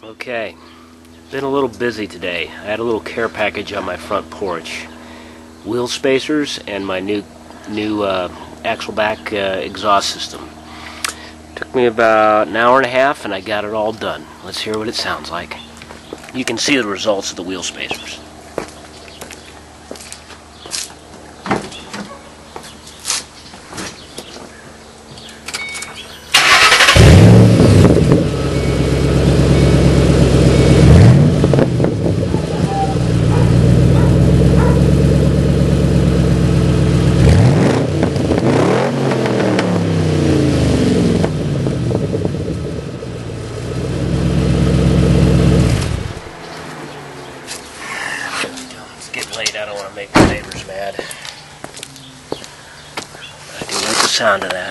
Okay, been a little busy today. I had a little care package on my front porch. Wheel spacers and my new Axle-Back exhaust system. Took me about an hour and a half and I got it all done. Let's hear what it sounds like. You can see the results of the wheel spacers. It's getting late, I don't want to make the neighbors mad. I do like the sound of that.